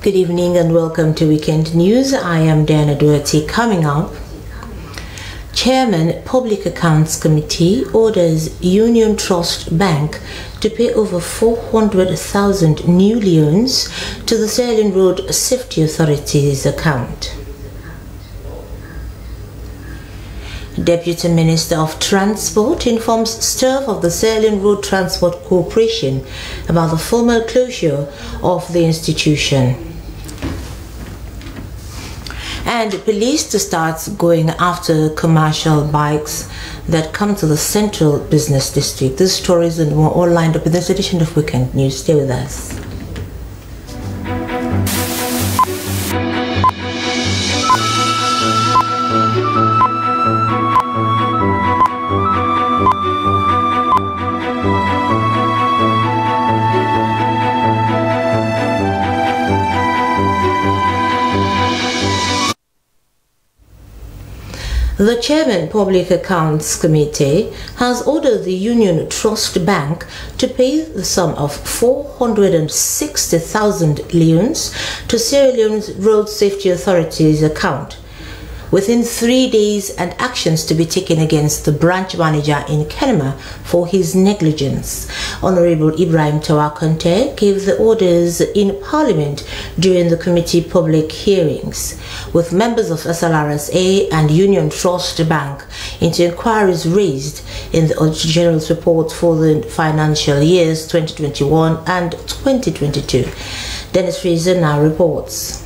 Good evening and welcome to Weekend News. I am Diana Doherty. Coming up, Chairman Public Accounts Committee orders Union Trust Bank to pay over 400,000 new loans to the Serpent Road Safety Authority's account. Deputy Minister of Transport informs staff of the Serpent Road Transport Corporation about the formal closure of the institution. And police to start going after commercial bikes that come to the central business district. These stories and more all lined up in this edition of Weekend News. Stay with us. The Chairman Public Accounts Committee has ordered the Union Trust Bank to pay the sum of 460,000 loans to Sierra Leone's Road Safety Authority's account within 3 days, and actions to be taken against the branch manager in Kenema for his negligence. Honorable Ibrahim Tawakonte gave the orders in Parliament during the committee public hearings, with members of SLRTC and Union Trust Bank into inquiries raised in the Auditor General's report for the financial years 2021 and 2022. Dennis Fraser now reports.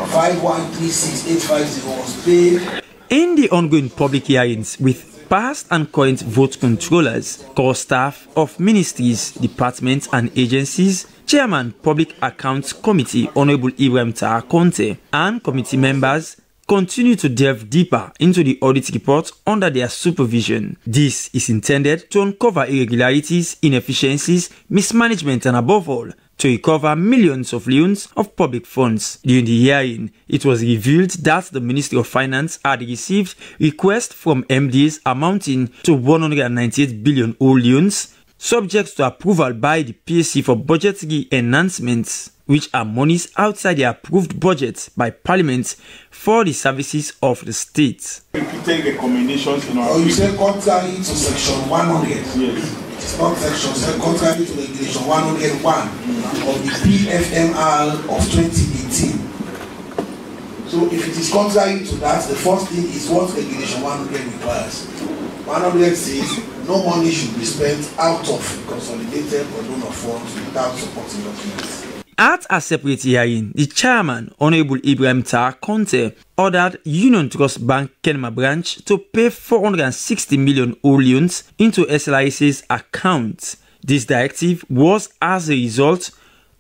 5136-850 was paid. In the ongoing public hearings with past and current vote controllers, core staff of ministries, departments and agencies, Chairman Public Accounts Committee Honorable Ibrahim Tawakonte and committee members continue to delve deeper into the audit report under their supervision. This is intended to uncover irregularities, inefficiencies, mismanagement and above all, to recover millions of loans of public funds. During the hearing, it was revealed that the Ministry of Finance had received requests from MDs amounting to 198 billion old loans, subject to approval by the PSC for budgetary enhancements, which are monies outside the approved budget by Parliament for the services of the state. Repeated recommendations in our... you said contrary to section 100. Yes. It's not section, so contrary to regulation 101 of the PFMR of 2018. So if it is contrary to that, the first thing is what regulation 100 requires. 100 says no money should be spent out of consolidated or donor funds without supporting documents. At a separate hearing, the chairman, Honorable Ibrahim Tawakonte, ordered Union Trust Bank Kenema branch to pay 460 million old loans into SLRTC's account. This directive was as a result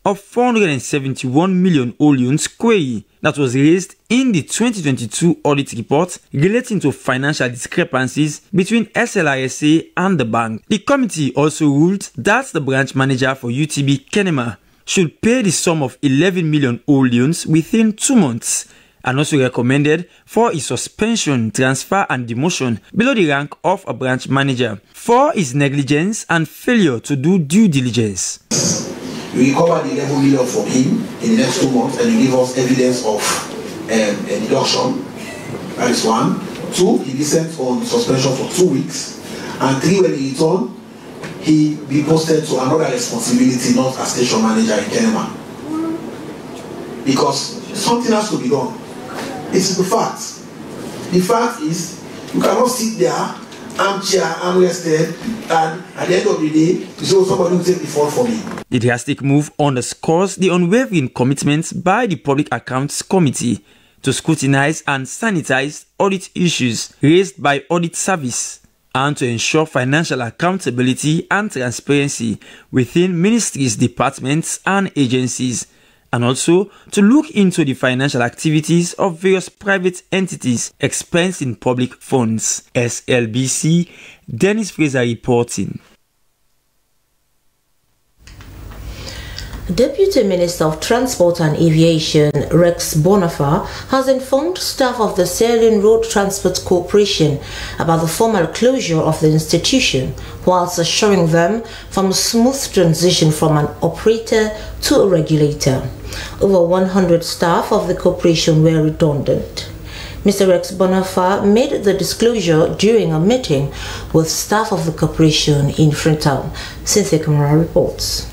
of 471 million old loans query that was raised in the 2022 audit report relating to financial discrepancies between SLRTC and the bank. The committee also ruled that the branch manager for UTB Kenema should pay the sum of 11 million old loans within 2 months, and also recommended for his suspension, transfer and demotion below the rank of a branch manager for his negligence and failure to do due diligence. You recover the 11 million from him in the next 2 months and you give us evidence of a deduction. That is 1. 2, he be sent on suspension for 2 weeks. And 3, when he returns, he be posted to another responsibility, not a station manager in Kenema. Because something has to be done. It's the fact. The fact is, you cannot sit there, armchair, armrested, and at the end of the day, you say, oh, somebody will take the fall for me. The drastic move underscores the unwavering commitment by the Public Accounts Committee to scrutinize and sanitize audit issues raised by audit service, and to ensure financial accountability and transparency within ministries, departments and agencies, and also to look into the financial activities of various private entities expensing public funds. SLBC, Dennis Fraser reporting. Deputy Minister of Transport and Aviation, Rex Bonapha, has informed staff of the Sierra Leone Road Transport Corporation about the formal closure of the institution, whilst assuring them from a smooth transition from an operator to a regulator. Over 100 staff of the corporation were redundant. Mr. Rex Bonapha made the disclosure during a meeting with staff of the corporation in Freetown. Cynthia Kamara reports.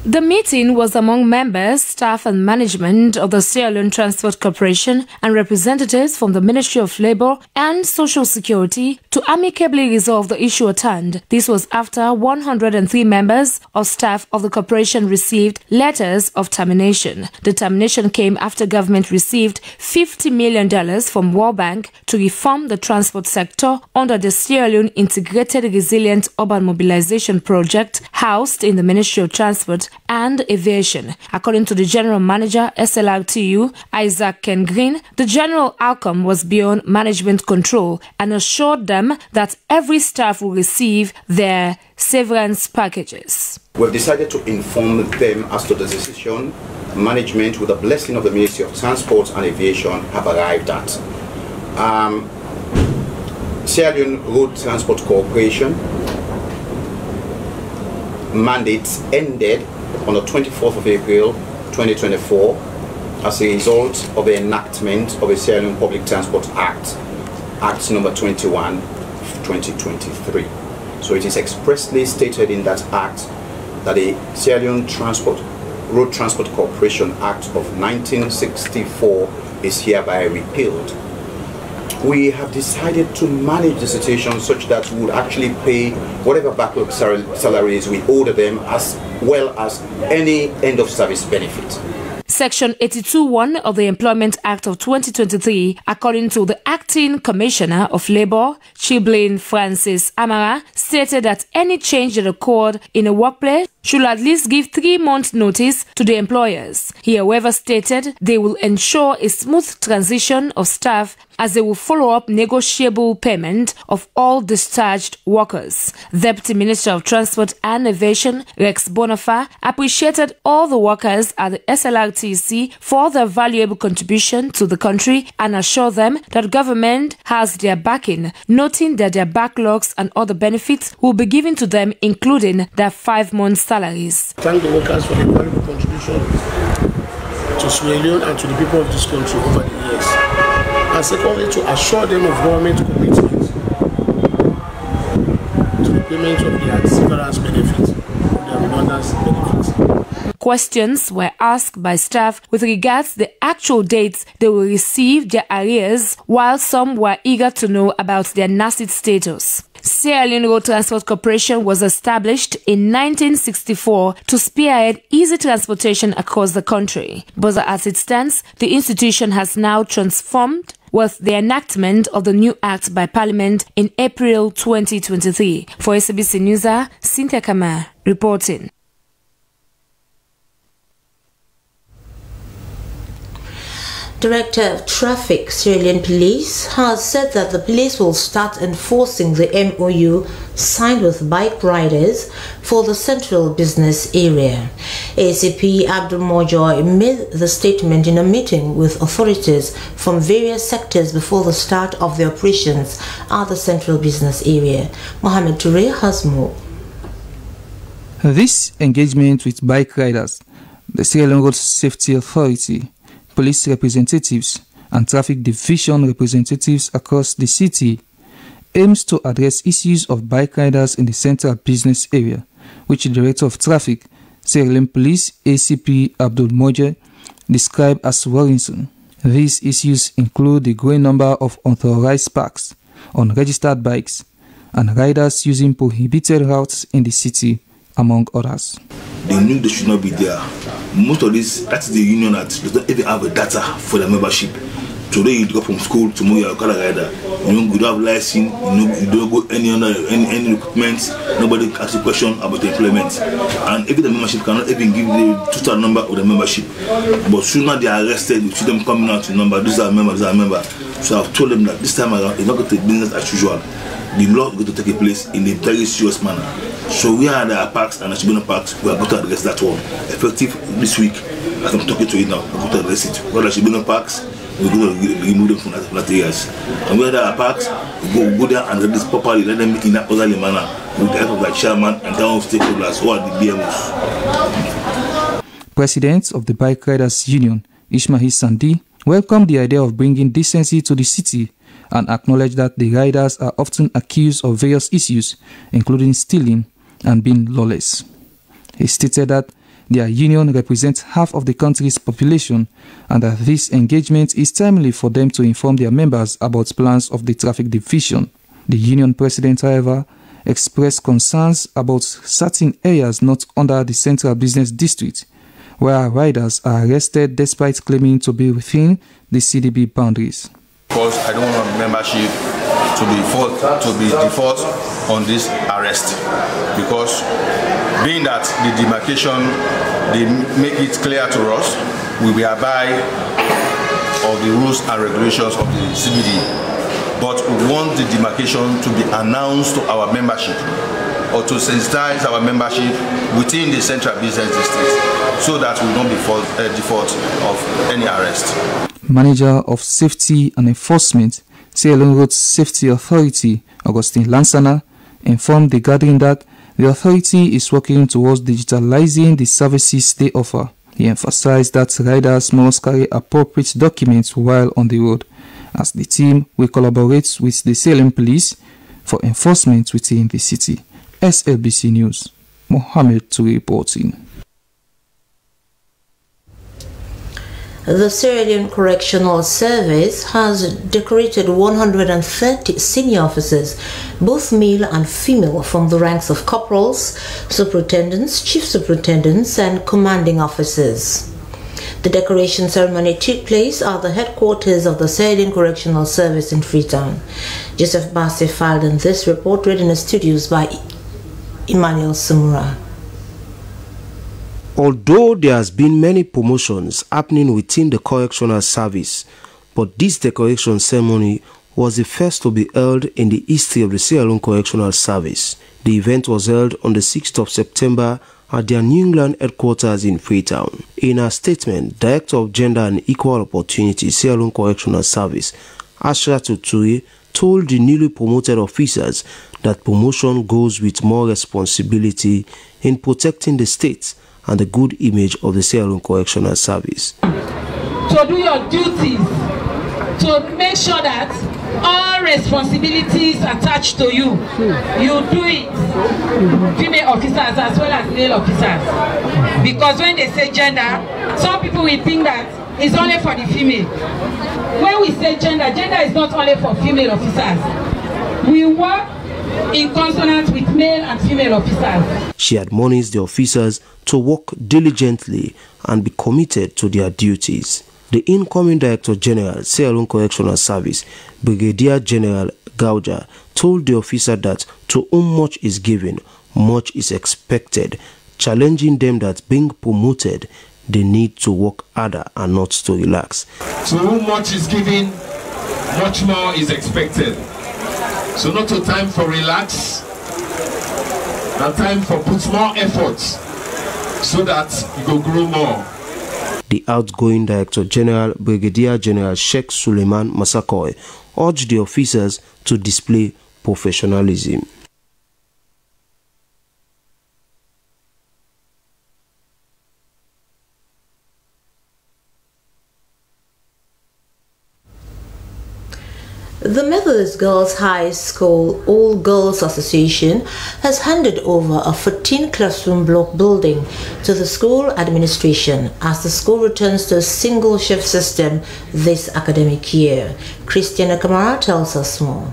The meeting was among members, staff and management of the Sierra Leone Transport Corporation and representatives from the Ministry of Labour and Social Security to amicably resolve the issue at hand. This was after 103 members of staff of the corporation received letters of termination. The termination came after government received $50 million from World Bank to reform the transport sector under the Sierra Leone Integrated Resilient Urban Mobilization Project housed in the Ministry of Transport and Aviation. According to the General Manager, SLRTU, Isaac Ken Green, the general outcome was beyond management control and assured them that every staff will receive their severance packages. We've decided to inform them as to the decision management, with the blessing of the Ministry of Transport and Aviation, have arrived at. Sierra Leone Road Transport Corporation mandates ended on the 24th of April 2024 as a result of the enactment of the Sierra Leone Public Transport Act, Act number 21, 2023. So it is expressly stated in that act that the Sierra Leone Road Transport Corporation Act of 1964 is hereby repealed. We have decided to manage the situation such that we would actually pay whatever backlog salaries we owe them, as well as any end-of-service benefit. Section 82(1) of the Employment Act of 2023, according to the Acting Commissioner of Labour, Chiblin Francis Amara, stated that any change that occurred in a workplace should at least give 3 months' notice to the employers. He, however, stated they will ensure a smooth transition of staff as they will follow up negotiable payment of all discharged workers. Deputy Minister of Transport and Aviation, Rex Bonapha, appreciated all the workers at the SLRTC for their valuable contribution to the country and assured them that government has their backing, noting that their backlogs and other benefits will be given to them, including their 5 months' salaries. Thank the workers for their valuable contribution to Sierra Leone and to the people of this country over the years. And secondly, to assure them of government commitment to the payment of their severance benefits, their redundancy benefits. Questions were asked by staff with regards to the actual dates they will receive their arrears, while some were eager to know about their NACID status. Sierra Leone Road Transport Corporation was established in 1964 to spearhead easy transportation across the country. But as it stands, the institution has now transformed with the enactment of the new act by Parliament in April 2023. For SABC News, Cynthia Kamara reporting. Director of Traffic, Sierra Leone Police, has said that the police will start enforcing the MOU signed with bike riders for the central business area. ACP Abdul Mojoy made the statement in a meeting with authorities from various sectors before the start of the operations at the central business area. Mohamed Toure has more. This engagement with bike riders, the Sierra Leone Road Safety Authority, police representatives and traffic division representatives across the city aims to address issues of bike riders in the central business area, which the Director of Traffic, Sierra Leone Police ACP Abdul Moje, described as worrisome. These issues include the growing number of unauthorized parks on registered bikes and riders using prohibited routes in the city, among others. They knew they should not be there. Most of this, that's the union that does not even have a data for the membership. Today you go from school, tomorrow you're a car rider. You don't have license, you don't go any recruitment, nobody asks a question about the employment. And even the membership cannot even give the total number of the membership. But sooner they are arrested, you see them coming out to number, these are members, these are members. So I've told them that this time around, it's not going to take business as usual. The law is going to take place in a very serious manner. So we are the parks and Ashibino parks. We are going to address that one effective this week. As I'm talking to you now, we're going to address it. Well, Ashibino parks, we're going to remove them from that areas. And where there are parks, we go there and let this properly, let them in a orderly manner with the help of the chairman and down stakeholders who are the BMOs. President of the Bike Riders Union, Ismail Sandi, welcomed the idea of bringing decency to the city and acknowledged that the riders are often accused of various issues, including stealing and being lawless. He stated that their union represents half of the country's population and that this engagement is timely for them to inform their members about plans of the traffic division. The union president, however, expressed concerns about certain areas not under the central business district, where riders are arrested despite claiming to be within the CDB boundaries. Because I don't want membership to be default on this arrest, because being that the demarcation, they make it clear to us, we will abide of the rules and regulations of the CBD, but we want the demarcation to be announced to our membership or to sensitize our membership within the central business district so that we don't be default of any arrest. Manager of Safety and Enforcement, Sierra Leone Road Safety Authority, Augustine Lansana, informed the gathering that the authority is working towards digitalizing the services they offer. He emphasized that riders must carry appropriate documents while on the road, as the team will collaborate with the Sierra Leone Police for enforcement within the city. SLBC News, Mohammed Toure reporting. The Sierra Leone Correctional Service has decorated 130 senior officers, both male and female, from the ranks of corporals, superintendents, chief superintendents, and commanding officers. The decoration ceremony took place at the headquarters of the Sierra Leone Correctional Service in Freetown. Joseph Bassey filed in this report, read in the studios by Emmanuel Sumura. Although there has been many promotions happening within the correctional service, but this decoration ceremony was the first to be held in the history of the Sierra Leone Correctional Service. The event was held on the 6th of September at their New England headquarters in Freetown. In a statement, Director of Gender and Equal Opportunity, Sierra Leone Correctional Service, Asha Tuturi, told the newly promoted officers that promotion goes with more responsibility in protecting the state and the good image of the Sierra Leone Correctional Service. To do your duties, to make sure that all responsibilities attached to you, you do it, female officers as well as male officers. Because when they say gender, some people will think that it's only for the female. When we say gender, gender is not only for female officers. We work in consonance with male and female officers. She admonished the officers to work diligently and be committed to their duties. The incoming Director General, Sierra Leone Correctional Service, Brigadier General Gauja, told the officer that to whom much is given, much is expected, challenging them that being promoted, they need to work harder and not to relax. To whom much is given, much more is expected. So not a time for relax, a time for put more effort so that you go grow more. The outgoing Director General, Brigadier General Sheikh Suleiman Masakoy, urged the officers to display professionalism. The Methodist Girls High School All Girls Association has handed over a 14-classroom block building to the school administration as the school returns to a single shift system this academic year. Christiana Kamara tells us more.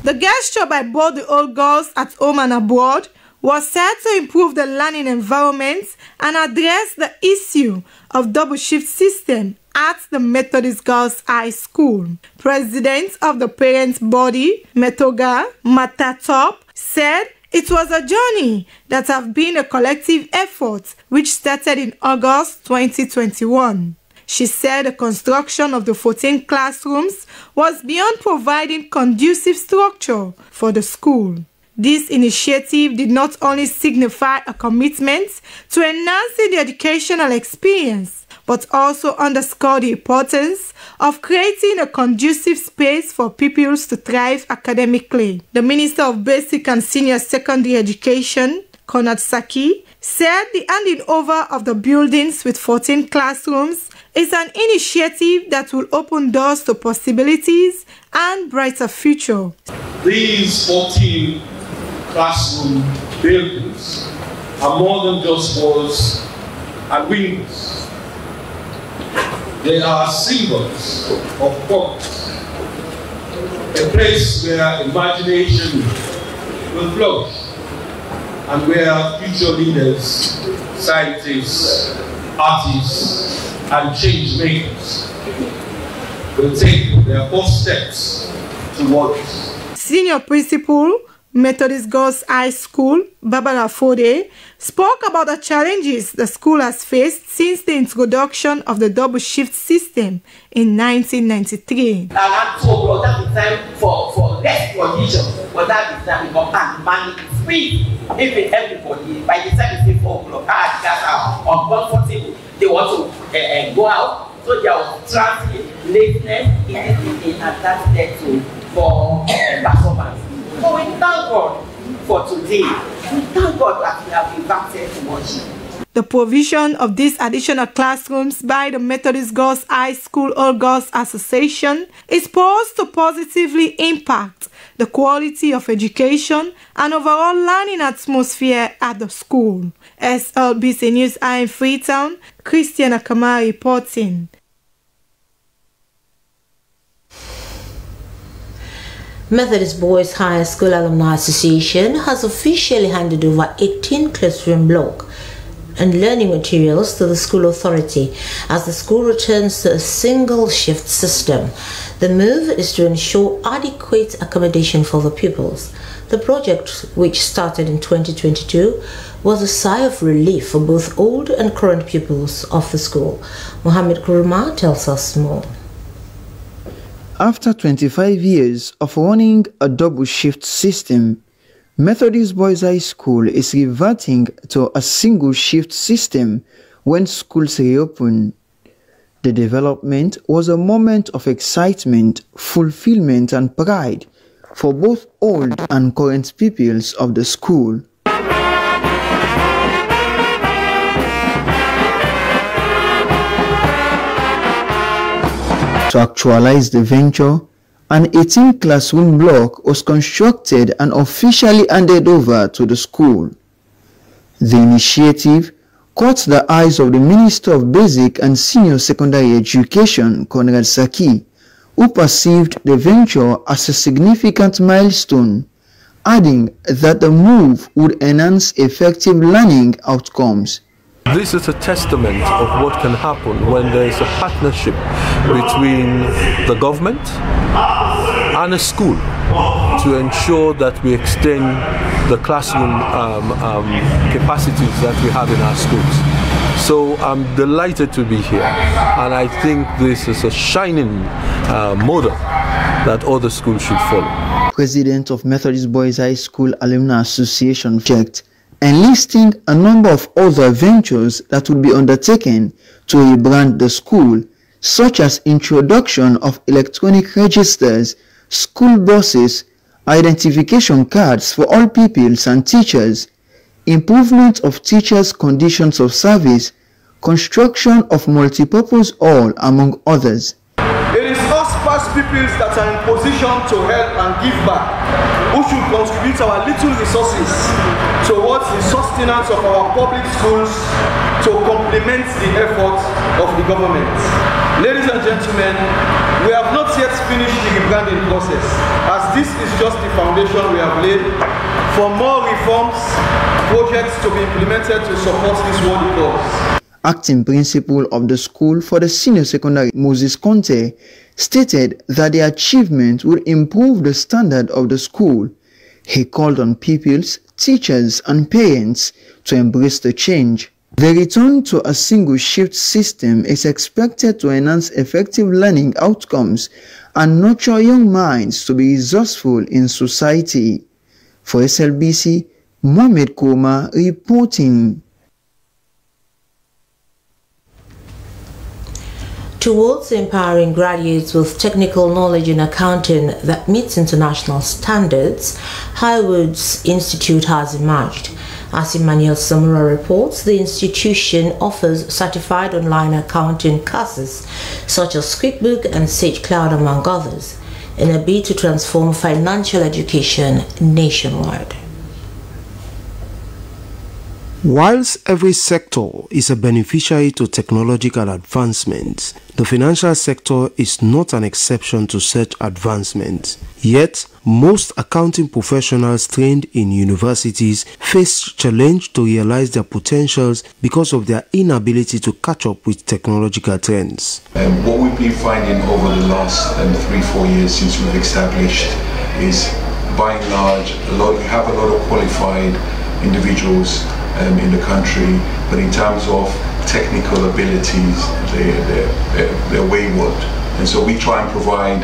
The gesture by both the old girls at home and abroad was set to improve the learning environment and address the issue of double shift system at the Methodist Girls High School. President of the parents' body, Metoga Matatop, said it was a journey that have been a collective effort which started in August 2021. She said the construction of the 14 classrooms was beyond providing conducive structure for the school. This initiative did not only signify a commitment to enhancing the educational experience, but also underscore the importance of creating a conducive space for pupils to thrive academically. The Minister of Basic and Senior Secondary Education, Konrad Saki, said the handing over of the buildings with 14 classrooms is an initiative that will open doors to possibilities and brighter future. These 14 classroom buildings are more than just walls and windows. They are symbols of progress, a place where imagination will flourish and where future leaders, scientists, artists, and change makers will take their first steps towards. Senior Principal, Methodist Girls High School, Barbara Fode, spoke about the challenges the school has faced since the introduction of the double shift system in 1993. And so that is time for less condition, but that is time we come money is free. Even everybody, by the time it's 4 o'clock, that's how uncomfortable they want to go out. So there was transit, lateness, and that's there too for performance. So we thank God for today. We thank God that we have been back to worship. The provision of these additional classrooms by the Methodist Girls High School All Girls Association is supposed to positively impact the quality of education and overall learning atmosphere at the school. SLBC News in Freetown, Christiana Kamara reporting. Methodist Boys High School Alumni Association has officially handed over 18 classroom blocks and learning materials to the school authority as the school returns to a single shift system. The move is to ensure adequate accommodation for the pupils. The project, which started in 2022, was a sigh of relief for both old and current pupils of the school. Mohammed Kurma tells us more. After 25 years of running a double shift system, Methodist Boys High School is reverting to a single shift system when schools reopen. The development was a moment of excitement, fulfillment and pride for both old and current pupils of the school. To actualize the venture, an 18 classroom block was constructed and officially handed over to the school. The initiative caught the eyes of the Minister of Basic and Senior Secondary Education, Konrad Saki, who perceived the venture as a significant milestone, adding that the move would enhance effective learning outcomes. This is a testament of what can happen when there is a partnership between the government and a school to ensure that we extend the classroom capacities that we have in our schools. So I'm delighted to be here, and I think this is a shining model that other schools should follow. President of Methodist Boys High School Alumni Association checked enlisting a number of other ventures that would be undertaken to rebrand the school, such as introduction of electronic registers, school buses, identification cards for all pupils and teachers, improvement of teachers' conditions of service, construction of multipurpose hall, among others. It is us past pupils that are in position to help and give back, who should contribute our little resources towards the sustenance of our public schools to complement the efforts of the government. Ladies and gentlemen, we have not yet finished the rebranding process, as this is just the foundation we have laid for more reforms, projects to be implemented to support this worthy cause. Acting principal of the school for the senior secondary, Moses Conte, stated that the achievement would improve the standard of the school. He called on pupils, teachers and parents to embrace the change. The return to a single shift system is expected to enhance effective learning outcomes and nurture young minds to be resourceful in society. For SLBC, Mohamed Koma reporting. Towards empowering graduates with technical knowledge in accounting that meets international standards, Highwoods Institute has emerged. As Emmanuel Samura reports, the institution offers certified online accounting courses such as QuickBooks and Sage Cloud, among others, in a bid to transform financial education nationwide. Whilst every sector is a beneficiary to technological advancements, the financial sector is not an exception to such advancements. Yet, most accounting professionals trained in universities face challenge to realize their potentials because of their inability to catch up with technological trends. What we've been finding over the last 3-4 years since we've established is, by and large, we have a lot of qualified individuals in the country, but in terms of technical abilities, they're wayward. And so we try and provide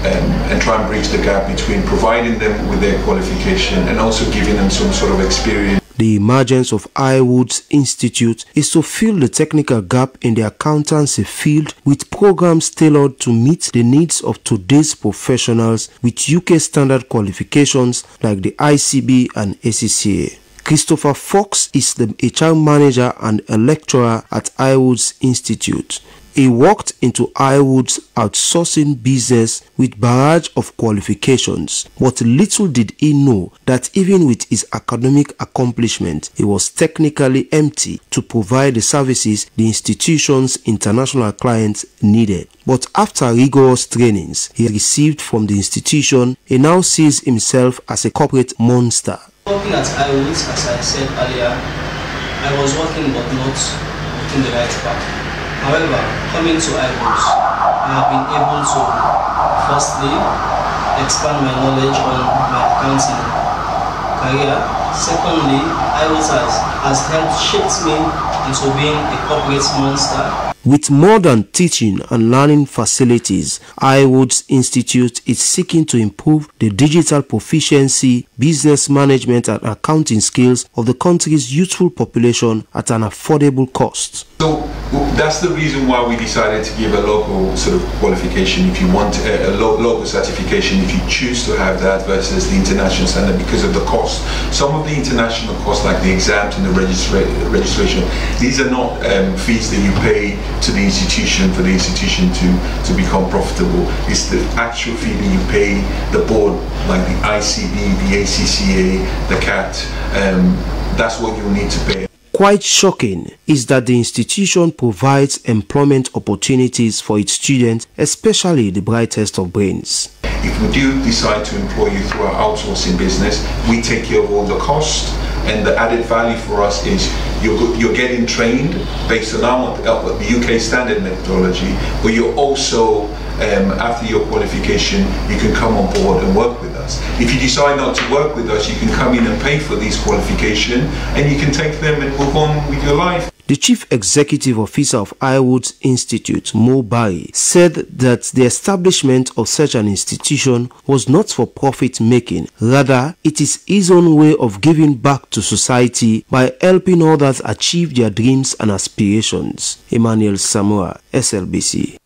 and try and bridge the gap between providing them with their qualification and also giving them some sort of experience. The emergence of Highwoods Institute is to fill the technical gap in the accountancy field with programs tailored to meet the needs of today's professionals with UK standard qualifications like the ICB and ACCA. Christopher Fox is the HR manager and a lecturer at Highwoods Institute. He walked into Highwoods' outsourcing business with barrage of qualifications, but little did he know that even with his academic accomplishment, he was technically empty to provide the services the institution's international clients needed. But after rigorous trainings he received from the institution, he now sees himself as a corporate monster. Working at Highwoods, as I said earlier, I was working but not working the right path. However, coming to Highwoods, I have been able to firstly expand my knowledge on my accounting career. Secondly, Highwoods has helped shape me into being a corporate monster. With modern teaching and learning facilities, Highwoods Institute is seeking to improve the digital proficiency, business management and accounting skills of the country's youthful population at an affordable cost. So that's the reason why we decided to give a local sort of qualification if you want a local certification, if you choose to have that versus the international standard, because of the cost. Some of the international costs, like the exams and the registration, these are not fees that you pay to the institution for the institution to become profitable. It's the actual fee that you pay the board, like the ICB, the ACCA, the CAT. That's what you need to pay. Quite shocking is that the institution provides employment opportunities for its students, especially the brightest of brains. If we do decide to employ you through our outsourcing business, we take care of all the costs, and the added value for us is you're getting trained based on the UK standard methodology, but you're also, after your qualification, you can come on board and work with us. If you decide not to work with us, you can come in and pay for these qualifications, and you can take them and move on with your life. The Chief Executive Officer of Highwoods Institute, Mo Barry, said that the establishment of such an institution was not for profit making. Rather, it is his own way of giving back to society by helping others achieve their dreams and aspirations. Emmanuel Samura, SLBC.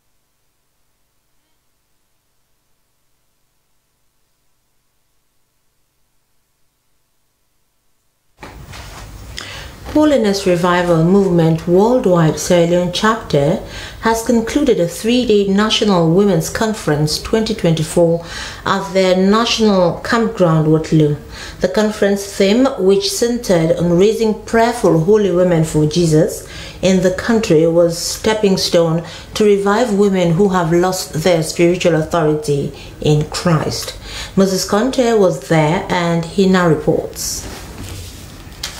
Holiness Revival Movement Worldwide Sierra Leone Chapter has concluded a 3-day National Women's Conference 2024 at their national campground Waterloo. The conference theme, which centered on raising prayerful holy women for Jesus in the country, was Stepping Stone to revive women who have lost their spiritual authority in Christ. Moses Conte was there and he now reports.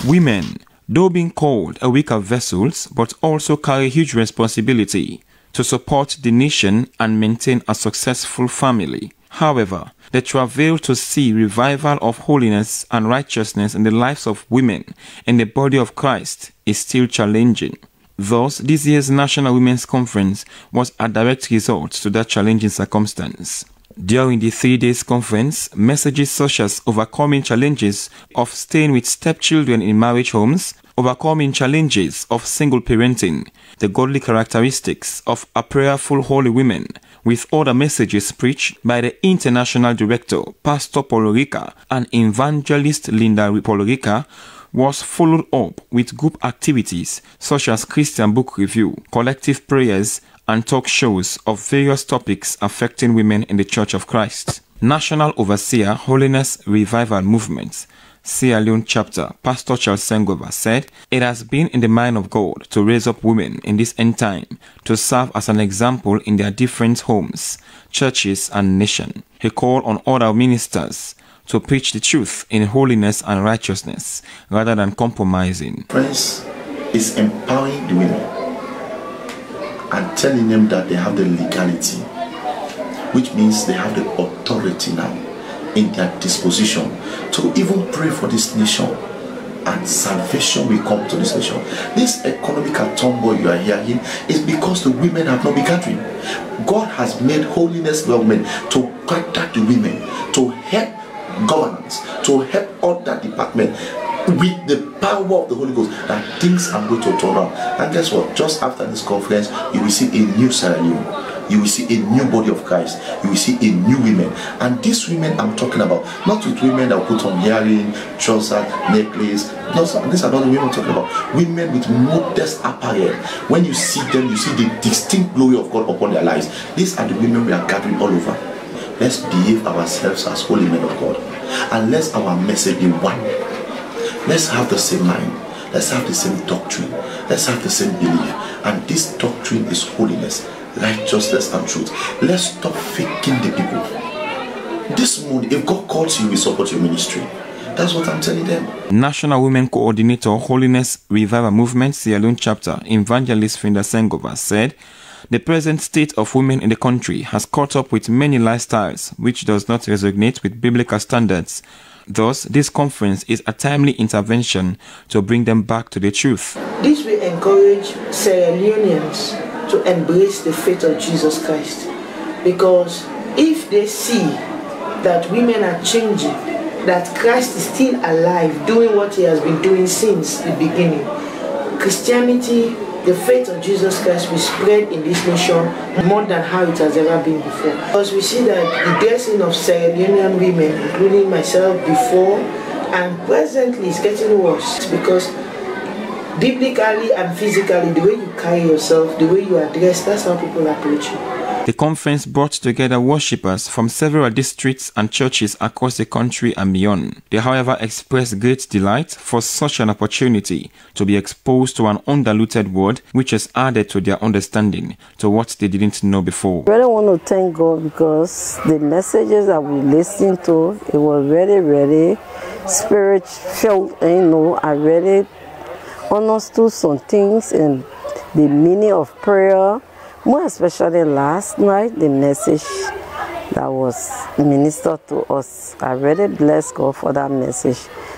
Women, though being called a weaker vessels, but also carry huge responsibility to support the nation and maintain a successful family. However, the travail to see revival of holiness and righteousness in the lives of women in the body of Christ is still challenging. Thus, this year's National Women's Conference was a direct result to that challenging circumstance. During the 3 days conference, messages such as overcoming challenges of staying with stepchildren in marriage homes, overcoming challenges of single parenting, the godly characteristics of a prayerful holy woman, with other messages preached by the International Director, Pastor Paul Rica, and Evangelist Linda Paul Rica, was followed up with group activities such as Christian book review, collective prayers, and talk shows of various topics affecting women in the Church of Christ. National Overseer, Holiness Revival Movement, Sierra Leone chapter, Pastor Charles Sengova said, it has been in the mind of God to raise up women in this end time to serve as an example in their different homes, churches, and nation. He called on other ministers to preach the truth in holiness and righteousness rather than compromising. Friends, is empowering the women and telling them that they have the legality, which means they have the authority now in their disposition to even pray for this nation, and salvation will come to this nation. This economical turmoil you are hearing is because the women have not been gathering. God has made holiness government to gather the women, to help governance, to help other departments with the power of the Holy Ghost, that things are going to turn around. And guess what? Just after this conference, you will see a new Sierra Leone. You will see a new body of Christ. You will see a new women. And these women I'm talking about, not with women that put on earring, trousers, necklace. No, these are not the women I'm talking about. Women with modest apparel. When you see them, you see the distinct glory of God upon their lives. These are the women we are gathering all over. Let's behave ourselves as holy men of God. And let our message be one. Let's have the same mind. Let's have the same doctrine. Let's have the same belief. And this doctrine is holiness, righteousness, and truth. Let's stop faking the people. This morning, if God calls you, we support your ministry. That's what I'm telling them. National Women Coordinator, Holiness Revival Movement, Sierra Leone chapter, Evangelist Finda Sengova said, the present state of women in the country has caught up with many lifestyles which does not resonate with biblical standards. Thus, this conference is a timely intervention to bring them back to the truth. This will encourage Sierra Leoneans to embrace the faith of Jesus Christ, because if they see that women are changing, that Christ is still alive, doing what he has been doing since the beginning, Christianity, the faith of Jesus Christ will spread in this nation more than how it has ever been before. Because we see that the blessing of Sierra Leonean women, including myself before and presently, is getting worse, because biblically and physically, the way you carry yourself, the way you are dressed, that's how people approach you. The conference brought together worshippers from several districts and churches across the country and beyond. They, however, expressed great delight for such an opportunity to be exposed to an undiluted word which has added to their understanding to what they didn't know before. I really want to thank God, because the messages that we listened to, it was very spirit-filled. I really understood some things and the meaning of prayer. More especially last night, the message that was ministered to us. I really bless God for that message.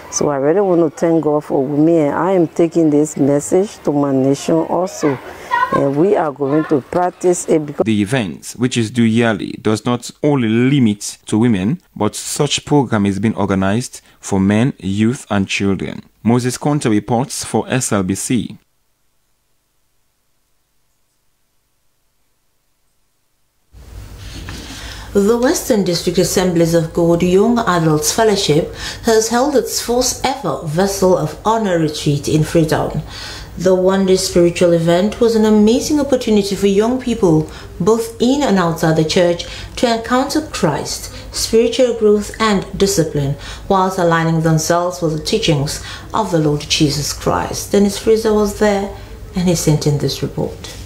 So I really want to thank God for me, and I am taking this message to my nation also. And we are going to practice it. Because the event, which is due yearly, does not only limit to women, but such program is being organized for men, youth, and children. Moses Conte reports for SLBC. The Western District Assemblies of God Young Adults Fellowship has held its first ever Vessel of Honor retreat in Freetown. The one-day spiritual event was an amazing opportunity for young people, both in and outside the church, to encounter Christ, spiritual growth and discipline, whilst aligning themselves with the teachings of the Lord Jesus Christ. Dennis Fraser was there, and he sent in this report.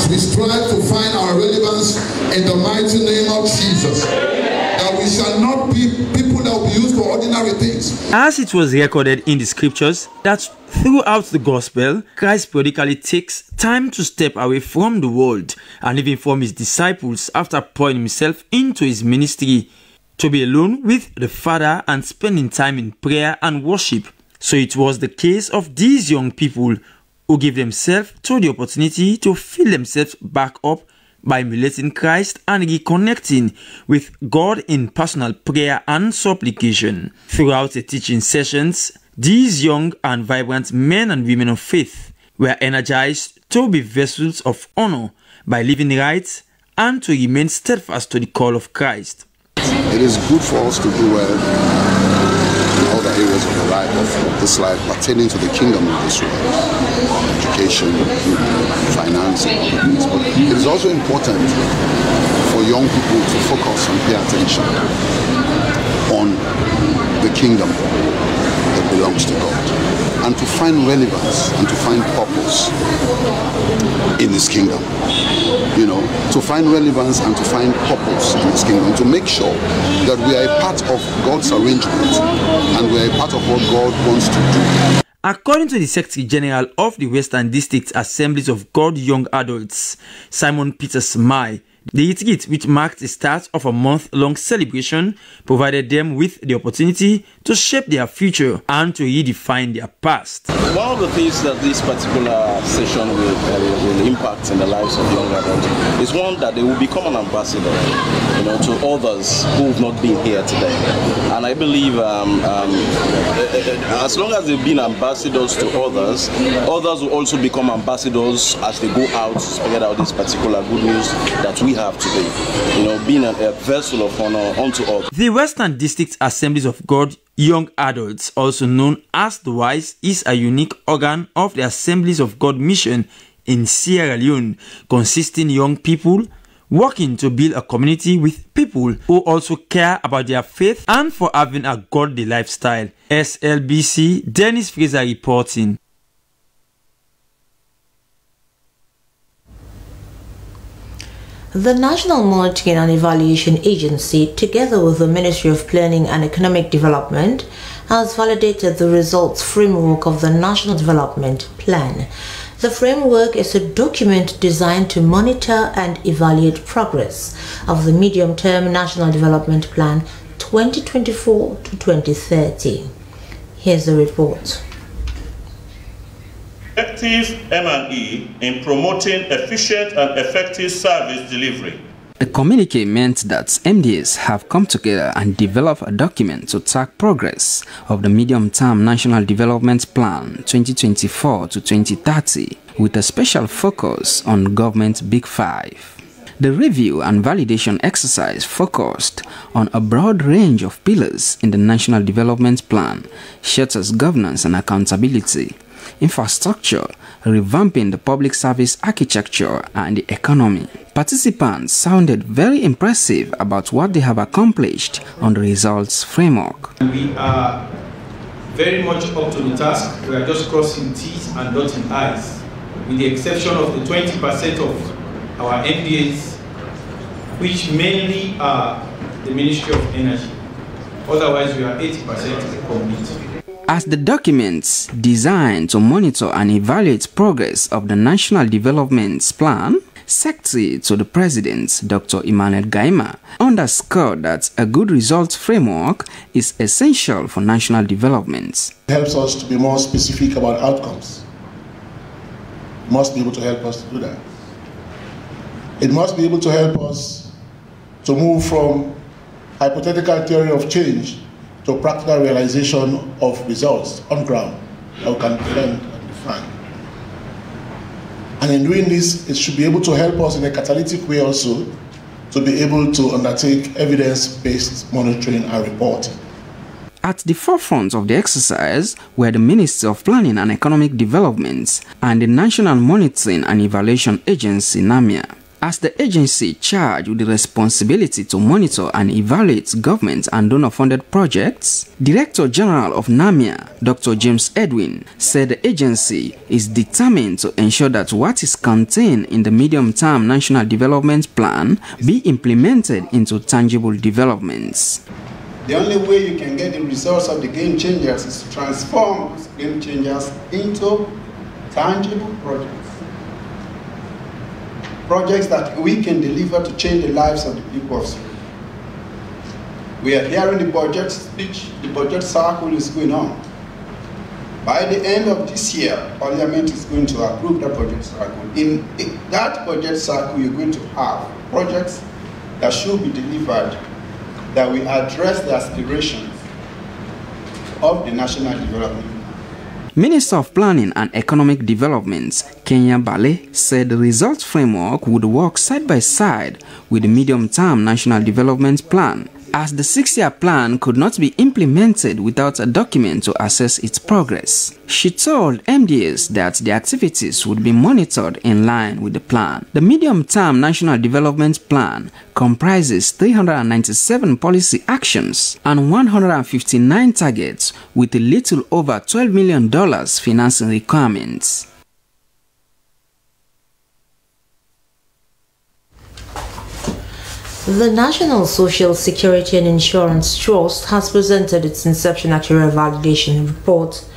We strive to find our relevance in the mighty name of Jesus. That we shall not be people that will be used for ordinary things. As it was recorded in the scriptures that throughout the gospel, Christ periodically takes time to step away from the world and even from his disciples after pouring himself into his ministry to be alone with the Father and spending time in prayer and worship. So it was the case of these young people who give themselves to the opportunity to fill themselves back up by emulating Christ and reconnecting with God in personal prayer and supplication. Throughout the teaching sessions, these young and vibrant men and women of faith were energized to be vessels of honor by living right and to remain steadfast to the call of Christ. It is good for us to do well in other areas of the life of this life pertaining to the kingdom of this world, education, finance, and other things. But it is also important for young people to focus and pay attention on the kingdom that belongs to God, and to find relevance and to find purpose in this kingdom. You know, to find relevance and to find purpose in this kingdom, to make sure that we are a part of God's arrangement and we are a part of what God wants to do. According to the Secretary General of the Western District Assemblies of God Young Adults, Simon Peters Mai, the retreat, which marked the start of a month-long celebration, provided them with the opportunity to shape their future and to redefine their past. One of the things that this particular session will impact in the lives of young adults is one, that they will become an ambassador, you know, to others who have not been here today. And I believe as long as they've been ambassadors to others, others will also become ambassadors as they go out to spread out this particular good news that we have today, you know, being a vessel of honor unto all. The Western District Assemblies of God Young Adults, also known as the WISE, is a unique organ of the Assemblies of God mission in Sierra Leone, consisting young people working to build a community with people who also care about their faith and for having a godly lifestyle. SLBC Dennis Fraser reporting. The National Monitoring and Evaluation Agency, together with the Ministry of Planning and Economic Development, has validated the results framework of the National Development Plan. The framework is a document designed to monitor and evaluate progress of the medium-term National Development Plan 2024 to 2030. Here's the report. Effective M&E in promoting efficient and effective service delivery. The communique meant that MDs have come together and developed a document to track progress of the medium-term National Development Plan 2024 to 2030 with a special focus on Government Big Five. The review and validation exercise focused on a broad range of pillars in the National Development Plan, such as governance and accountability, infrastructure, revamping the public service architecture, and the economy. Participants sounded very impressive about what they have accomplished on the results framework. We are very much up to the task. We are just crossing T's and dotting I's, with the exception of the 20% of our MDAs, which mainly are the Ministry of Energy. Otherwise, we are 80% complete. As the documents designed to monitor and evaluate progress of the National Development Plan, Secretary to the President, Dr. Emmanuel Gaima, underscored that a good results framework is essential for national development. It helps us to be more specific about outcomes. It must be able to help us to do that. It must be able to help us to move from hypothetical theory of change to practical realization of results on ground that we can defend and define. And in doing this, it should be able to help us in a catalytic way also to be able to undertake evidence-based monitoring and reporting. At the forefront of the exercise were the Ministry of Planning and Economic Development and the National Monitoring and Evaluation Agency, NAMIA. As the agency charged with the responsibility to monitor and evaluate government and donor-funded projects, Director General of NAMIA, Dr. James Edwin, said the agency is determined to ensure that what is contained in the medium-term National Development Plan be implemented into tangible developments. The only way you can get the results of the game changers is to transform those game changers into tangible projects. Projects that we can deliver to change the lives of the people of Syria. We are hearing the budget speech, the budget circle is going on. By the end of this year, Parliament is going to approve that project cycle. In that project cycle, you're going to have projects that should be delivered that will address the aspirations of the national development. Minister of Planning and Economic Development, Kenya Bale, said the results framework would work side by side with the medium-term national development plan, as the 6-year plan could not be implemented without a document to assess its progress. She told MDS that the activities would be monitored in line with the plan. The medium-term national development plan comprises 397 policy actions and 159 targets with a little over $12 million financing requirements. The National Social Security and Insurance Trust has presented its inception actuarial validation report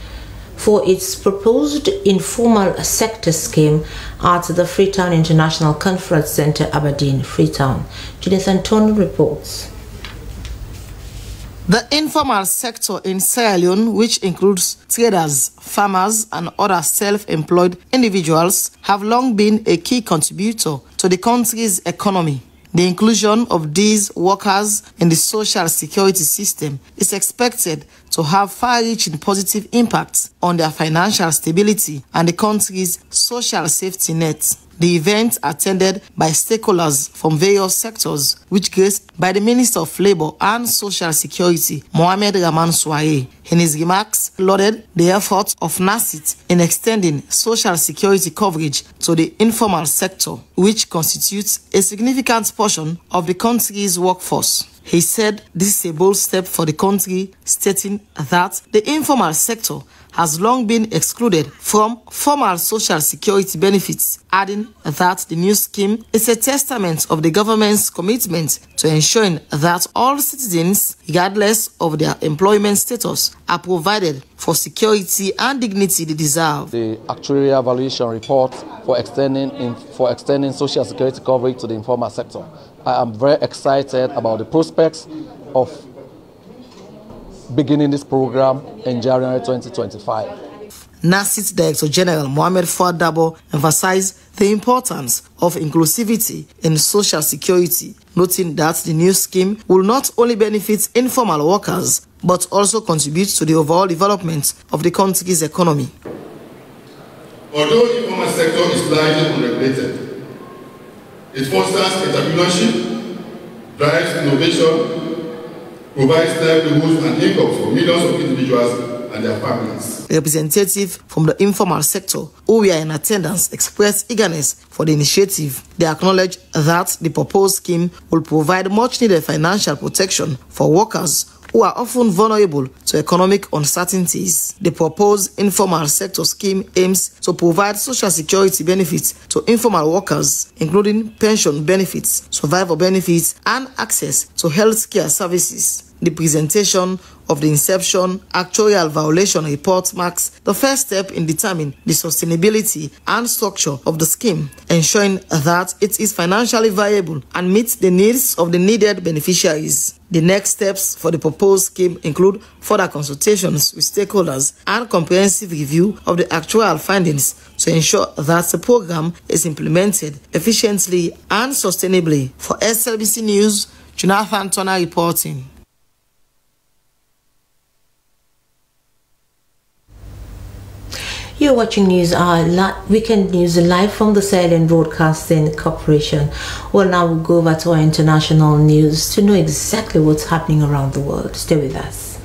for its proposed informal sector scheme at the Freetown International Conference Centre, Aberdeen, Freetown. Jonathan Tony reports. The informal sector in Sierra Leone, which includes traders, farmers, and other self-employed individuals, have long been a key contributor to the country's economy. The inclusion of these workers in the social security system is expected to have far-reaching positive impacts on their financial stability and the country's social safety net. The event, attended by stakeholders from various sectors, which graced by the Minister of Labour and Social Security, Mohamed Rahman Souare, in his remarks lauded the efforts of NACIT in extending social security coverage to the informal sector, which constitutes a significant portion of the country's workforce. He said this is a bold step for the country, stating that the informal sector has long been excluded from formal social security benefits, adding that the new scheme is a testament of the government's commitment to ensuring that all citizens, regardless of their employment status, are provided for security and dignity they deserve. The actuarial evaluation report for extending social security coverage to the informal sector. I am very excited about the prospects of beginning this program in January 2025. NACIT Director General Mohamed Dabo emphasized the importance of inclusivity in social security, noting that the new scheme will not only benefit informal workers, but also contribute to the overall development of the country's economy. Although the informal sector is largely unregulated, it fosters entrepreneurship, drives innovation, provides livelihoods and incomes for millions of individuals and their families. Representatives from the informal sector who were in attendance expressed eagerness for the initiative. They acknowledged that the proposed scheme will provide much-needed financial protection for workers who are often vulnerable to economic uncertainties. The proposed informal sector scheme aims to provide social security benefits to informal workers, including pension benefits, survival benefits, and access to health care services. The presentation of the Inception Actuarial Violation Report marks the first step in determining the sustainability and structure of the scheme, ensuring that it is financially viable and meets the needs of the needed beneficiaries. The next steps for the proposed scheme include further consultations with stakeholders and comprehensive review of the actuarial findings to ensure that the program is implemented efficiently and sustainably. For SLBC News, Jonathan Turner reporting. You're watching News Hour, Weekend News live from the Silent Broadcasting Corporation. Well, now we'll go over to our international news to know exactly what's happening around the world. Stay with us.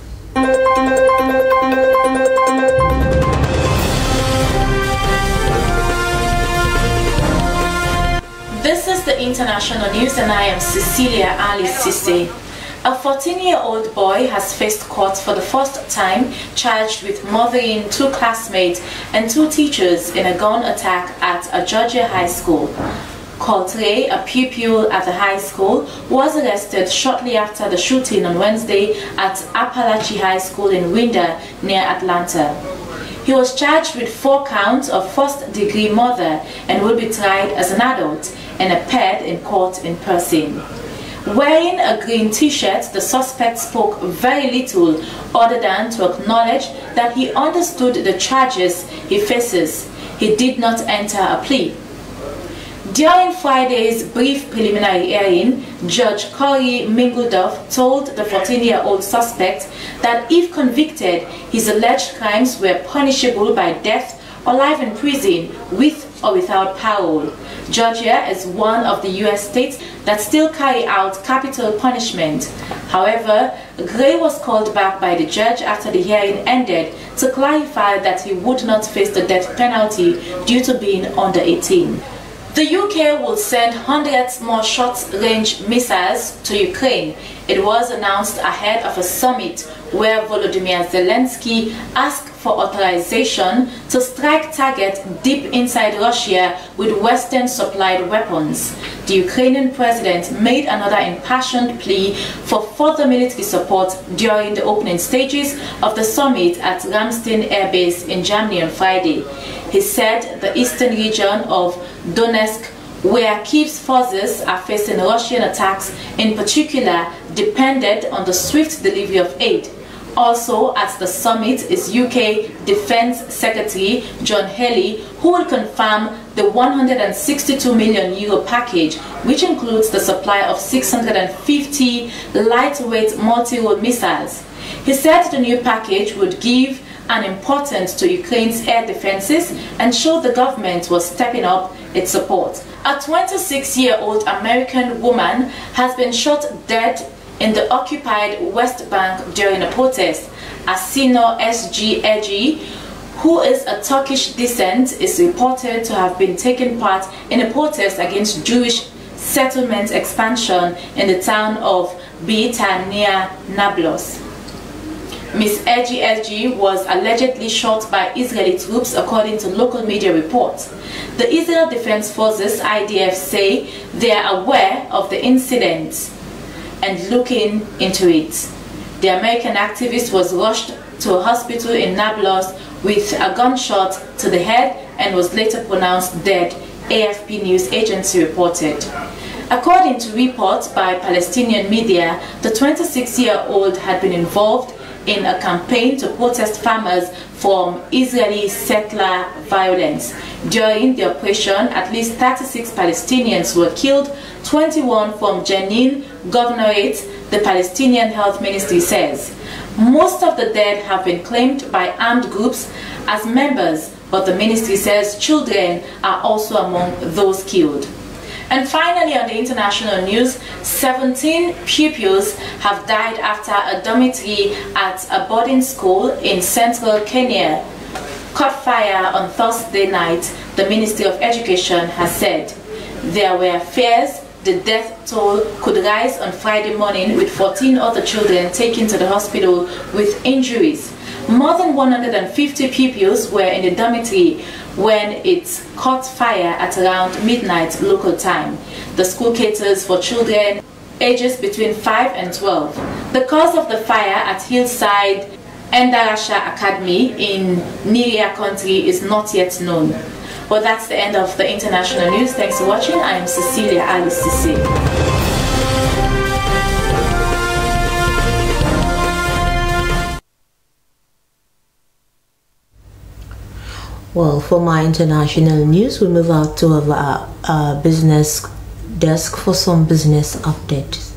This is the international news, and I am Cecilia Ali Sisse. A 14-year-old boy has faced court for the first time, charged with murdering 2 classmates and 2 teachers in a gun attack at a Georgia high school. Coltré, a pupil at the high school, was arrested shortly after the shooting on Wednesday at Appalachia High School in Winder, near Atlanta. He was charged with 4 counts of first-degree murder and will be tried as an adult and appeared in court in person. Wearing a green t-shirt, the suspect spoke very little other than to acknowledge that he understood the charges he faces. He did not enter a plea. During Friday's brief preliminary hearing, Judge Corey Mingudov told the 14-year-old suspect that if convicted, his alleged crimes were punishable by death or life in prison with or without parole. Georgia is one of the U.S. states that still carry out capital punishment. However, Gray was called back by the judge after the hearing ended to clarify that he would not face the death penalty due to being under 18. The UK will send hundreds more short-range missiles to Ukraine. It was announced ahead of a summit where Volodymyr Zelensky asked for authorization to strike targets deep inside Russia with Western-supplied weapons. The Ukrainian president made another impassioned plea for further military support during the opening stages of the summit at Ramstein Air Base in Germany on Friday. He said the eastern region of Donetsk, where Kyiv's forces are facing Russian attacks in particular, depended on the swift delivery of aid. Also at the summit is UK Defence Secretary John Healey, who will confirm the €162 million package, which includes the supply of 650 lightweight multi-role missiles. He said the new package would give an importance to Ukraine's air defenses and show the government was stepping up its support. A 26-year-old American woman has been shot dead in the occupied West Bank during a protest. Asino SGEG, who is a Turkish descent, is reported to have been taking part in a protest against Jewish settlement expansion in the town of Beita near Nablus. Ms. SGEG was allegedly shot by Israeli troops, according to local media reports. The Israel Defense Forces, IDF, say they are aware of the incident and looking into it. The American activist was rushed to a hospital in Nablus with a gunshot to the head and was later pronounced dead, AFP news agency reported. According to reports by Palestinian media, the 26-year-old had been involved in a campaign to protest farmers from Israeli settler violence. During the operation, at least 36 Palestinians were killed, 21 from Jenin Governorate, the Palestinian Health Ministry says. Most of the dead have been claimed by armed groups as members, but the ministry says children are also among those killed. And finally, on the international news, 17 pupils have died after a dormitory at a boarding school in central Kenya caught fire on Thursday night, the Ministry of Education has said. There were fears the death toll could rise on Friday morning, with 14 other children taken to the hospital with injuries. More than 150 pupils were in the dormitory when it caught fire at around midnight local time. The school caters for children ages between 5 and 12. The cause of the fire at Hillside Endarasha Academy in Nigeria country is not yet known. Well, that's the end of the international news. Thanks for watching. I am Cecilia Ali Sisi. Well, for my international news, we move out to our business desk for some business updates.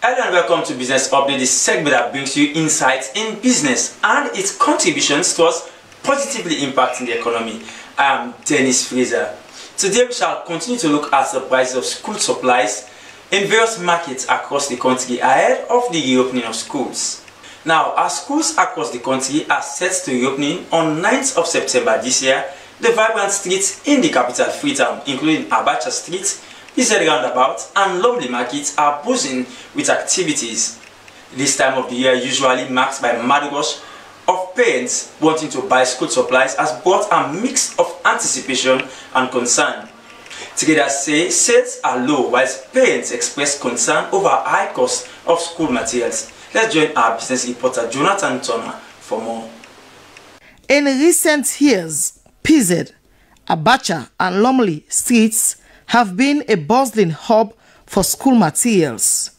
Hello and welcome to Business Update, this segment that brings you insights in business and its contributions towards positively impacting the economy. I am Dennis Fraser. Today we shall continue to look at the prices of school supplies in various markets across the country ahead of the reopening of schools. Now, as schools across the country are set to reopening on 9th of September this year, the vibrant streets in the capital Freetown, including Abacha Street, Ized Roundabout and Lumley Market, are buzzing with activities. This time of the year usually marked by mad rush of parents wanting to buy school supplies has brought a mix of anticipation and concern. Together say sales are low whilst parents express concern over high cost of school materials. Let's join our business reporter Jonathan Turner for more. In recent years, PZ, Abacha and Lomley streets have been a bustling hub for school materials,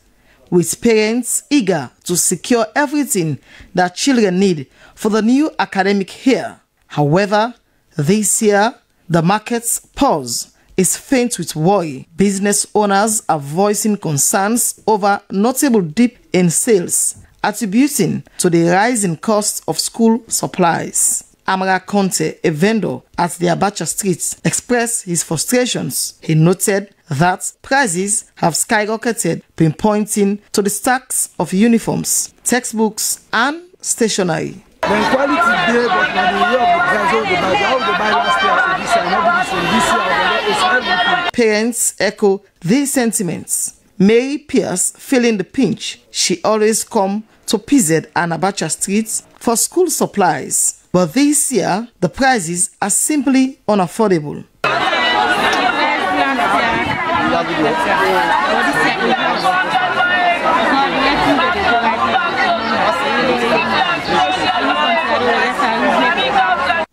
with parents eager to secure everything that children need for the new academic year. However, this year, the market's pulse is faint with worry. Business owners are voicing concerns over notable dip in sales, attributing to the rising cost of school supplies. Amara Conte, a vendor at the Abacha Street, expressed his frustrations. He noted that prices have skyrocketed, pinpointing to the stacks of uniforms, textbooks, and stationery. The quality there, but now the way of the price of the buy, how they buy last year, this year, not this year, is everything. Parents echo these sentiments. Mary Pierce feeling the pinch. She always come to PZ and Abacha Streets for school supplies. But this year, the prices are simply unaffordable.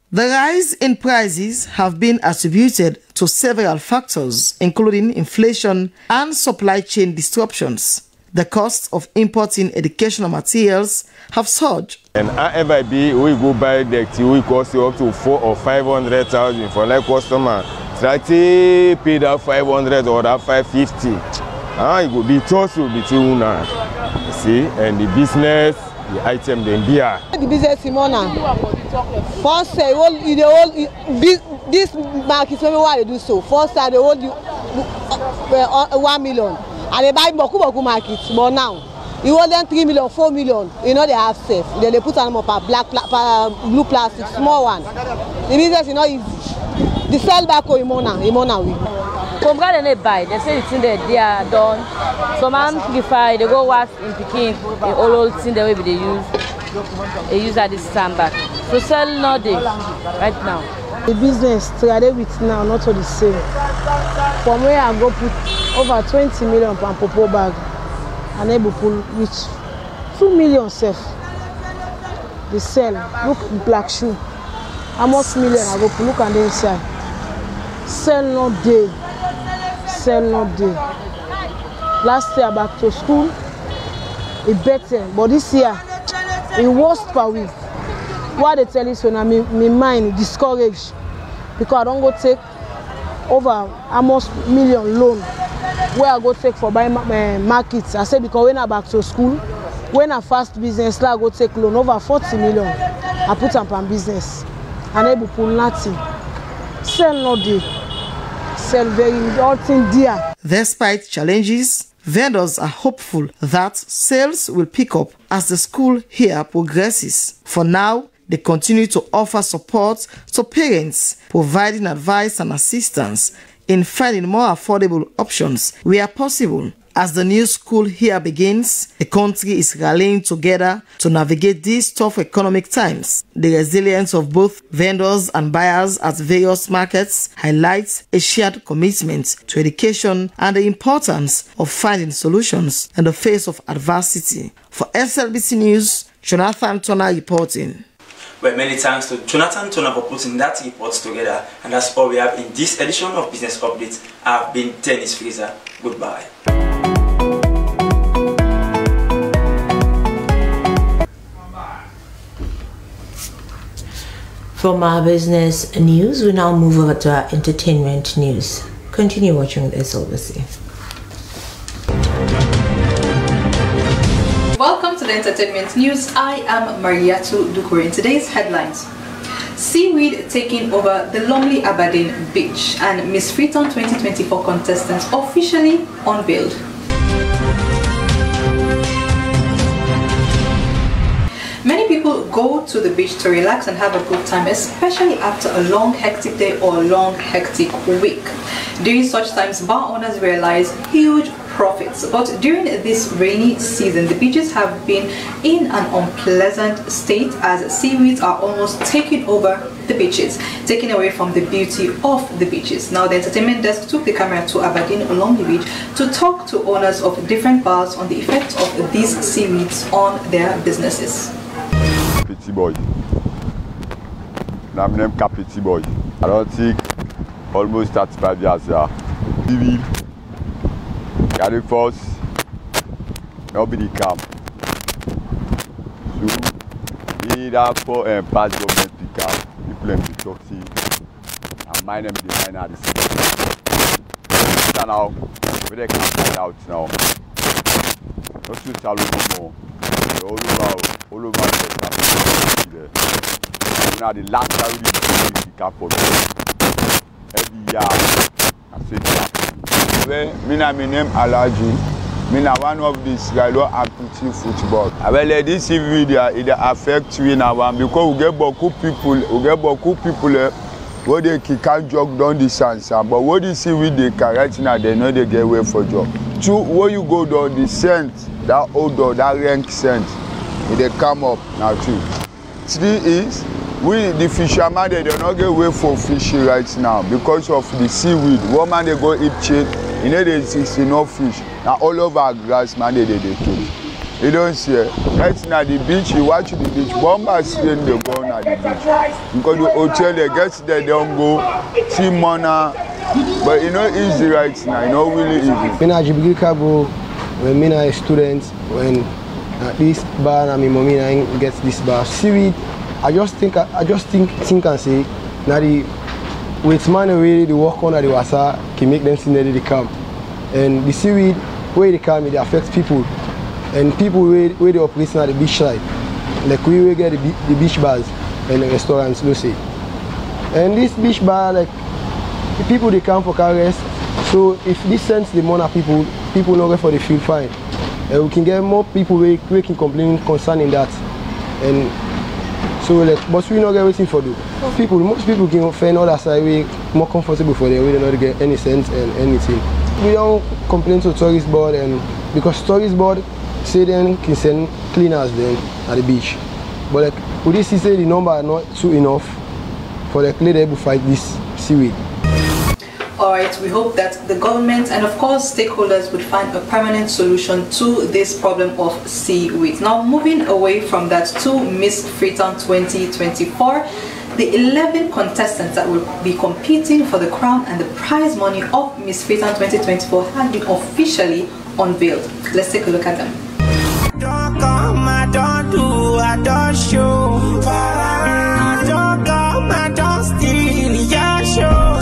The rise in prices have been attributed to several factors, including inflation and supply chain disruptions. The cost of importing educational materials have surged. And however be, we go buy the tea, we cost you up to 400,000 or 500,000 for like customer. Try to pay that 500 or that 550. It will be tough between now. See, and the business, the item, then beer. The business in Mona. First, this market, why you do so? First, they hold you 1 million. And they buy boku markets, but now you owe them 3 million, 4 million. You know they have safe. Then they put them up a blue plastic, small one. The business is not easy. The sell back in Mona we. From God they buy, they say it's in there, they are done. Some amplify, they go wash in Peking, the old thing the way they use. They use at this standback. So sell nothing right now. The business traded with now not all the same. From where I go put over 20 million per popo bag and able pull which 2 million safe. They sell. Look black shoe. How much million I go pull? Look on the inside. Sell no day. Sell no day. Last year back to school, it better, but this year it worst per week. Why they tell you so now? Me mind discouraged because I don't go take over almost million loan where I go take for buy markets. I say because when I back to school, when I fast business, I go take loan over 40 million. I put up on business and able pull nothing. Sell no day. Sell very all thing dear. Despite challenges, vendors are hopeful that sales will pick up as the school year progresses. For now, they continue to offer support to parents, providing advice and assistance in finding more affordable options where possible. As the new school year begins, the country is rallying together to navigate these tough economic times. The resilience of both vendors and buyers at various markets highlights a shared commitment to education and the importance of finding solutions in the face of adversity. For SLBC News, Jonathan Turner reporting. Well, many thanks to Jonathan Turner for putting that report together. And that's all we have in this edition of Business Updates. I've been Dennis Fraser. Goodbye. From our business news, we now move over to our entertainment news. Continue watching the SLBC. Welcome to the entertainment news. I am Mariatu Dukuri. In today's headlines: seaweed taking over the lonely Aberdeen beach, and Miss Freetown 2024 contestants officially unveiled. Many people go to the beach to relax and have a good time, especially after a long hectic day or a long hectic week. During such times, bar owners realize huge profits, but during this rainy season, the beaches have been in an unpleasant state as seaweeds are almost taking over the beaches, taking away from the beauty of the beaches. Now, the entertainment desk took the camera to Aberdeen along the beach to talk to owners of different bars on the effect of these seaweeds on their businesses. Pretty boy. I'm named Capiti Boy. I don't think almost 35 years now. Civil, carry force, nobody come. So, we have for past government pick up, people in the toxic, and my name is the minor. So now, we they can find out now. Not to tell you more. All over the there. Now the last time we camp for every year. I say, me name Alaji. Me na one of these guys who amputee football. Well, this video it affects we now because we get beaucoup people where they can't jog down the sands. But what you see with the right now, they know they get away for job. Two, where you go down the scent, that odor, that rank scent, they come up now too. Three is we the fishermen they don't get away for fishing right now because of the seaweed. One man they go eat chain, you know there is enough fish. Now all over grass man they kill. You don't see it. Right now the beach, you watch the beach, bombers train they go on the beach. Because the hotel they get there, they don't go see money. But you know easy right now, you know really easy. When I go, when I a student, when at this bar and my mommy gets this bar. Seaweed, I just think and say now the with man away the work on the wasa can make them see that they come. And the seaweed where they come it affects people. And people where they operate at the beach side. Like we get the beach bars and the restaurants you say. And this beach bar like the people they come for car rest. So if this sends the money people not go for the field fine. We can get more people we can complain concerning that. And so like but we not get waiting for do. Most people can find other side way more comfortable for them. We don't get any sense and anything. We don't complain to tourist board and because tourist board say then can send cleaners then at the beach. But like would this say the number are not too enough for the cleaner to fight this seaweed. Alright, we hope that the government and of course stakeholders would find a permanent solution to this problem of seaweed. Now moving away from that to Miss Freetown 2024, the 11 contestants that will be competing for the crown and the prize money of Miss Freetown 2024 have been officially unveiled. Let's take a look at them. Don't come, I don't do, I don't show. I don't come, I don't steal, yeah, show.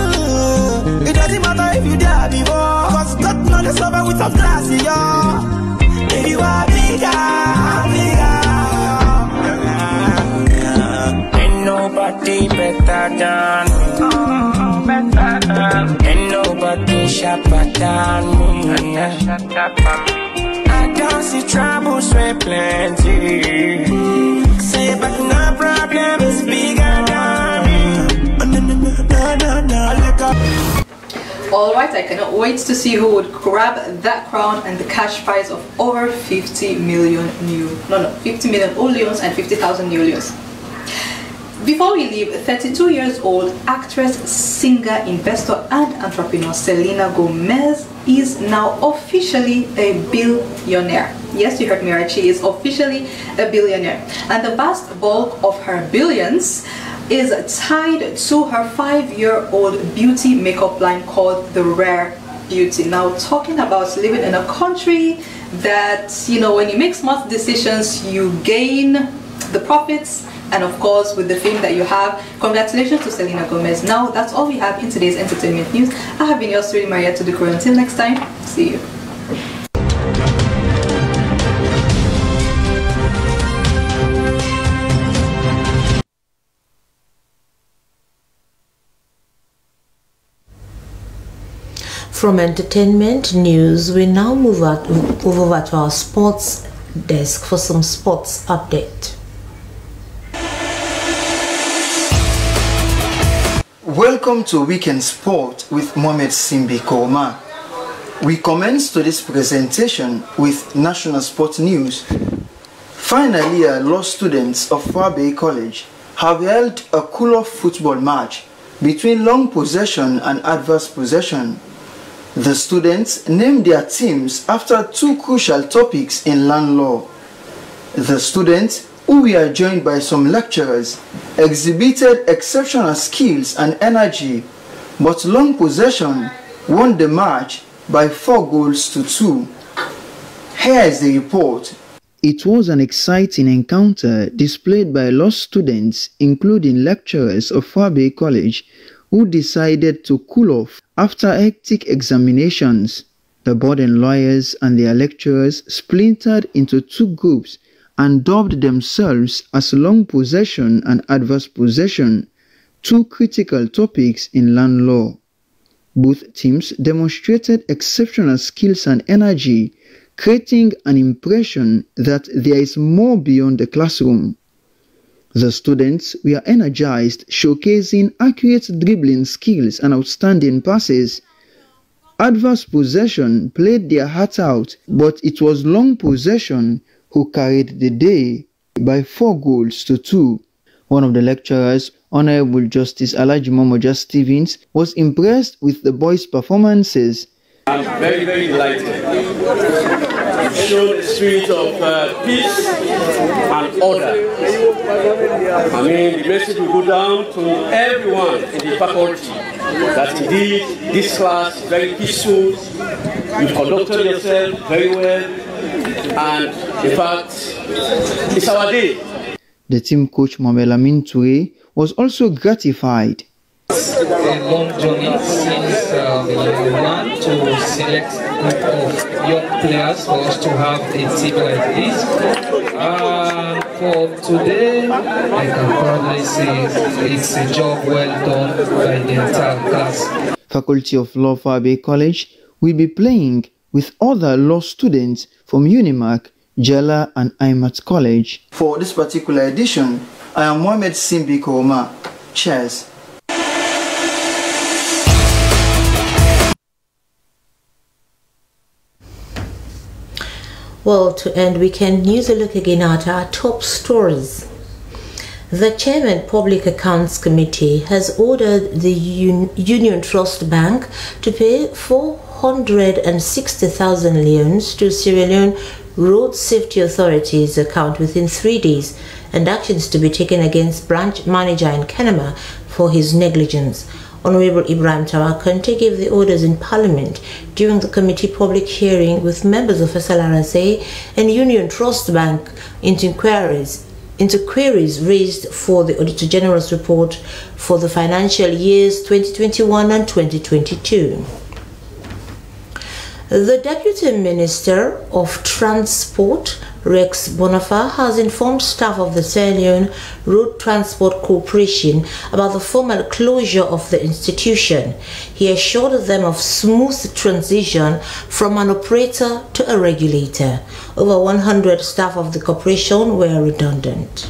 It doesn't matter if you die before, cause God knows the summer with some glass, yeah. If you are bigger. Ain't nobody better than me. Ain't nobody sharper than me. I don't see troubles with plenty. Say but no problem is bigger than me. Alright, I cannot wait to see who would grab that crown and the cash prize of over 50 million Oleons and 50,000 New Leons. Before we leave, 32 years old actress, singer, investor and entrepreneur Selena Gomez is now officially a billionaire. Yes, you heard me right, she is officially a billionaire. And the vast bulk of her billions is tied to her 5-year-old beauty makeup line called The Rare Beauty. Now, talking about living in a country that, you know, when you make smart decisions, you gain the profits, and of course, with the fame that you have, congratulations to Selena Gomez. Now, that's all we have in today's entertainment news. I have been yours, really, Maria Tudukuro. Until next time, see you. From entertainment news, we now move over to our sports desk for some sports update. Welcome to Weekend Sport with Mohamed Simbi Korma. We commence today's presentation with national sport news. Final year law students of Fairbairn College have held a cool-off football match between long possession and adverse possession. The students named their teams after two crucial topics in land law. The students, who were joined by some lecturers, exhibited exceptional skills and energy, but long possession won the match by 4 goals to 2. Here is the report. It was an exciting encounter displayed by law students, including lecturers of Fabe College, who decided to cool off after hectic examinations. The board and lawyers and their lecturers splintered into 2 groups and dubbed themselves as long possession and adverse possession, 2 critical topics in land law. Both teams demonstrated exceptional skills and energy, creating an impression that there is more beyond the classroom. The students were energized, showcasing accurate dribbling skills and outstanding passes. Adverse possession played their heart out, but it was long possession who carried the day by 4 goals to 2. One of the lecturers, Honorable Justice Alhaji Momoja Stevens, was impressed with the boys' performances. I'm very, very delighted. It showed a spirit of peace and order. I mean, the message will go down to everyone in the faculty that indeed this class is very peaceful. You've conducted yourself very well, and in fact, it's our day. The team coach Mohamed Amin Toure was also gratified. A long journey since we want to select a group of young players for us to have a team like this. For today, I can probably say it's a job well done by the entire class. Faculty of Law Fabe College will be playing with other law students from Unimac, Jella and Aimat College. For this particular edition, I am Mohamed Simbi Koroma. Cheers. Well, to end weekend news, a look again at our top stories. The Chairman Public Accounts Committee has ordered the Union Trust Bank to pay 460,000 loans to Sierra Leone Road Safety Authority's account within 3 days, and actions to be taken against branch manager in Kenema for his negligence. Honorable Ibrahim Tawakonte gave the orders in Parliament during the committee public hearing with members of SLRTC and Union Trust Bank into queries raised for the Auditor General's report for the financial years 2021 and 2022. The Deputy Minister of Transport, Rex Bonafa, has informed staff of the Sierra Leone Road Transport Corporation about the formal closure of the institution. He assured them of smooth transition from an operator to a regulator. Over 100 staff of the corporation were redundant.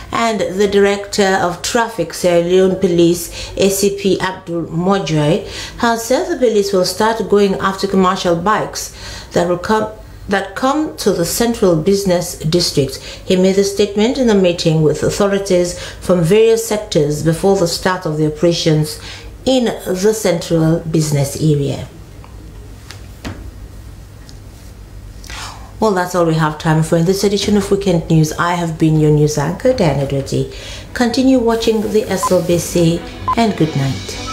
And the Director of Traffic, Sierra Leone Police, ACP Abdul Mojai, has said the police will start going after commercial bikes that come to the central business district. He made the statement in a meeting with authorities from various sectors before the start of the operations in the central business area. Well, that's all we have time for in this edition of Weekend News. I have been your news anchor, Diana Doty. Continue watching the SLBC and good night.